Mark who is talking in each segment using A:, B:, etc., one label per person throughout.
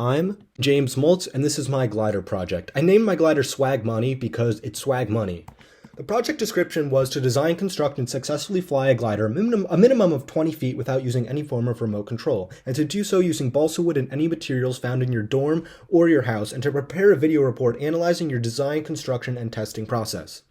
A: I'm James Moltz, and this is my glider project. I named my glider Swag Money because it's swag money. The project description was to design, construct, and successfully fly a glider a minimum of 20 feet without using any form of remote control, and to do so using balsa wood and any materials found in your dorm or your house, and to prepare a video report analyzing your design, construction, and testing process.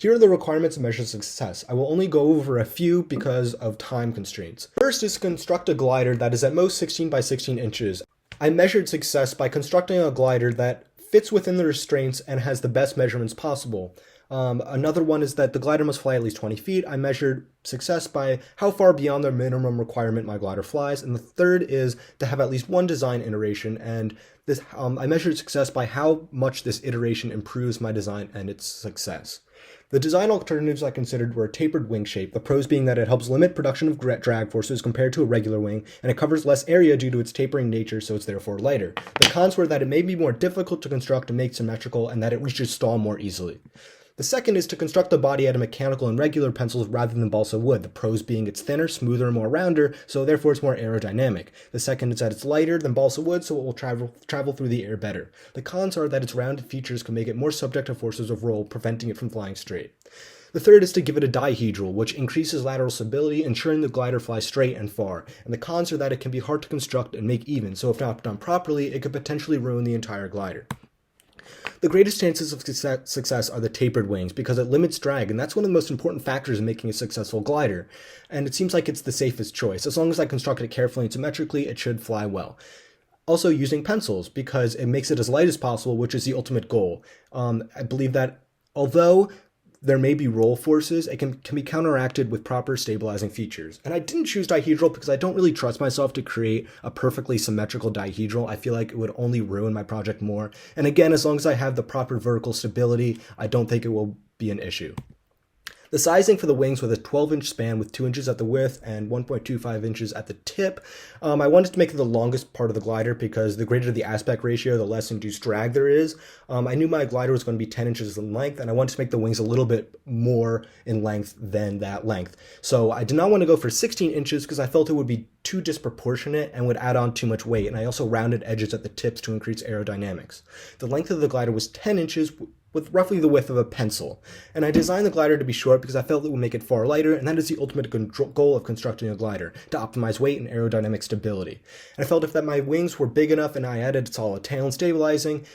A: Here are the requirements and measures of success. I will only go over a few because of time constraints. First is to construct a glider that is at most 16 by 16 inches. I measured success by constructing a glider that fits within the restraints and has the best measurements possible. Another one is that the glider must fly at least 20 feet. I measured success by how far beyond the minimum requirement my glider flies. And the third is to have at least one design iteration. And this, I measured success by how much this iteration improves my design and its success. The design alternatives I considered were a tapered wing shape, the pros being that it helps limit production of drag forces compared to a regular wing, and it covers less area due to its tapering nature, so it's therefore lighter. The cons were that it may be more difficult to construct and make symmetrical, and that it reaches stall more easily. The second is to construct the body out of mechanical and regular pencils rather than balsa wood, the pros being it's thinner, smoother, and more rounder, so therefore it's more aerodynamic. The second is that it's lighter than balsa wood, so it will travel through the air better. The cons are that its rounded features can make it more subject to forces of roll, preventing it from flying straight. The third is to give it a dihedral, which increases lateral stability, ensuring the glider flies straight and far. And the cons are that it can be hard to construct and make even, so if not done properly, it could potentially ruin the entire glider. The greatest chances of success are the tapered wings because it limits drag, and that's one of the most important factors in making a successful glider. And it seems like it's the safest choice. As long as I construct it carefully and symmetrically, it should fly well. Also using pencils because it makes it as light as possible, which is the ultimate goal. I believe that although there may be roll forces, it can be counteracted with proper stabilizing features. And I didn't choose dihedral because I don't really trust myself to create a perfectly symmetrical dihedral. I feel like it would only ruin my project more. And again, as long as I have the proper vertical stability, I don't think it will be an issue. The sizing for the wings was a 12-inch span with 2 inches at the width and 1.25 inches at the tip. I wanted to make it the longest part of the glider because the greater the aspect ratio, the less induced drag there is. I knew my glider was going to be 10 inches in length, and I wanted to make the wings a little bit more in length than that length. So I did not want to go for 16 inches because I felt it would be too disproportionate and would add on too much weight, and I also rounded edges at the tips to increase aerodynamics. The length of the glider was 10 inches with roughly the width of a pencil. And I designed the glider to be short because I felt it would make it far lighter, and that is the ultimate goal of constructing a glider, to optimize weight and aerodynamic stability. And I felt if that my wings were big enough and I added solid tail and stabilizing,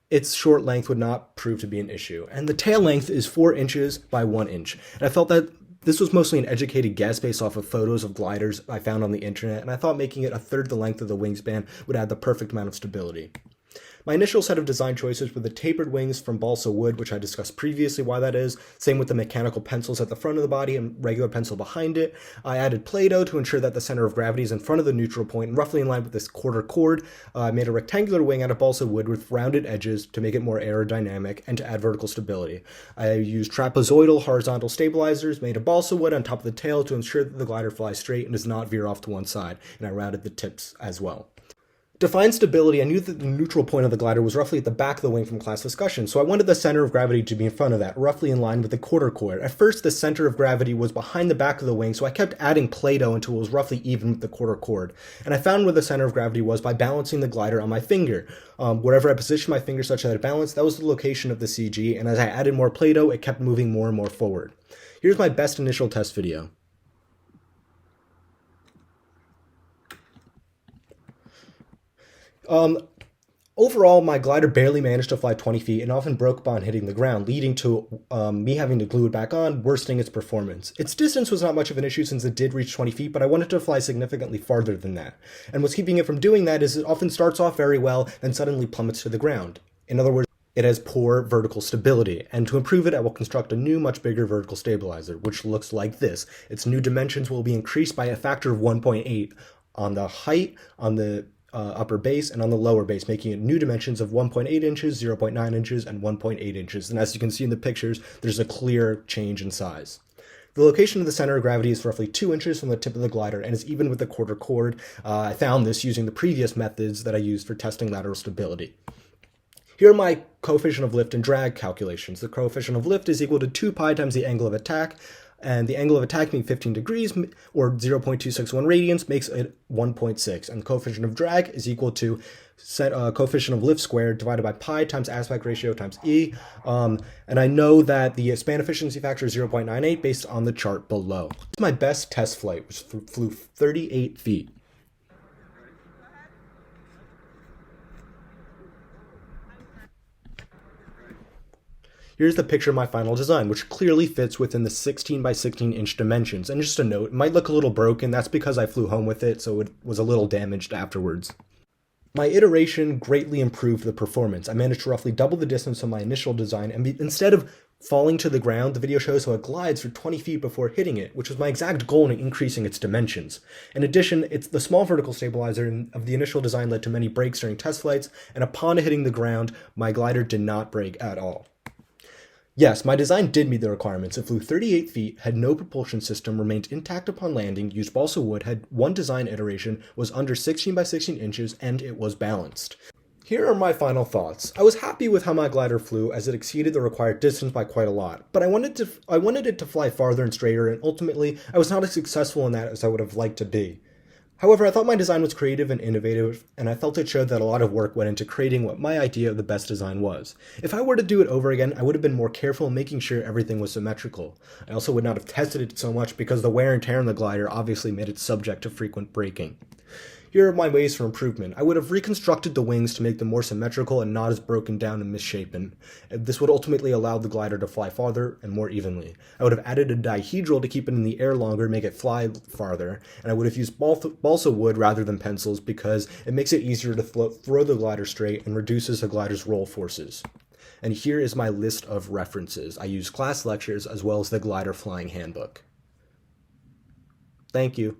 A: its short length would not prove to be an issue. And the tail length is 4 inches by 1 inch. And I felt that this was mostly an educated guess based off of photos of gliders I found on the internet, and I thought making it a third the length of the wingspan would add the perfect amount of stability. My initial set of design choices were the tapered wings from balsa wood, which I discussed previously why that is. Same with the mechanical pencils at the front of the body and regular pencil behind it. I added Play-Doh to ensure that the center of gravity is in front of the neutral point and roughly in line with this quarter cord. I made a rectangular wing out of balsa wood with rounded edges to make it more aerodynamic and to add vertical stability. I used trapezoidal horizontal stabilizers made of balsa wood on top of the tail to ensure that the glider flies straight and does not veer off to one side, and I rounded the tips as well. To find stability, I knew that the neutral point of the glider was roughly at the back of the wing from class discussion, so I wanted the center of gravity to be in front of that, roughly in line with the quarter cord. At first, the center of gravity was behind the back of the wing, so I kept adding Play-Doh until it was roughly even with the quarter cord. And I found where the center of gravity was by balancing the glider on my finger. Wherever I positioned my finger such that it balanced, that was the location of the CG, and as I added more Play-Doh, it kept moving more and more forward. Here's my best initial test video. Overall, my glider barely managed to fly 20 feet and often broke upon hitting the ground, leading to me having to glue it back on, worsening its performance. Its distance was not much of an issue since it did reach 20 feet, but I wanted to fly significantly farther than that. And what's keeping it from doing that is it often starts off very well, then suddenly plummets to the ground. In other words, it has poor vertical stability, and to improve it, I will construct a new, much bigger vertical stabilizer, which looks like this. Its new dimensions will be increased by a factor of 1.8 on the height, on the upper base, and on the lower base, making it new dimensions of 1.8 inches, 0.9 inches, and 1.8 inches. And as you can see in the pictures, there's a clear change in size. The location of the center of gravity is roughly 2 inches from the tip of the glider and is even with the quarter cord. I found this using the previous methods that I used for testing lateral stability. Here are my coefficient of lift and drag calculations. The coefficient of lift is equal to 2 pi times the angle of attack, and the angle of attack being 15 degrees, or 0.261 radians, makes it 1.6, and the coefficient of drag is equal to coefficient of lift squared divided by pi times aspect ratio times e, and I know that the span efficiency factor is 0.98 based on the chart below. This is my best test flight, which flew 38 feet. Here's the picture of my final design, which clearly fits within the 16 by 16 inch dimensions. And just a note, it might look a little broken. That's because I flew home with it, so it was a little damaged afterwards. My iteration greatly improved the performance. I managed to roughly double the distance of my initial design, and instead of falling to the ground, the video shows how it glides for 20 feet before hitting it, which was my exact goal in increasing its dimensions. In addition, the small vertical stabilizer of the initial design led to many breaks during test flights, and upon hitting the ground, my glider did not break at all. Yes, my design did meet the requirements. It flew 38 feet, had no propulsion system, remained intact upon landing, used balsa wood, had one design iteration, was under 16 by 16 inches, and it was balanced. Here are my final thoughts. I was happy with how my glider flew, as it exceeded the required distance by quite a lot, but I wanted it to fly farther and straighter, and ultimately, I was not as successful in that as I would have liked to be. However, I thought my design was creative and innovative, and I felt it showed that a lot of work went into creating what my idea of the best design was. If I were to do it over again, I would have been more careful in making sure everything was symmetrical. I also would not have tested it so much because the wear and tear on the glider obviously made it subject to frequent breaking. Here are my ways for improvement. I would have reconstructed the wings to make them more symmetrical and not as broken down and misshapen. This would ultimately allow the glider to fly farther and more evenly. I would have added a dihedral to keep it in the air longer and make it fly farther, and I would have used balsa wood rather than pencils because it makes it easier to throw the glider straight and reduces the glider's roll forces. And here is my list of references. I use class lectures as well as the Glider Flying Handbook. Thank you.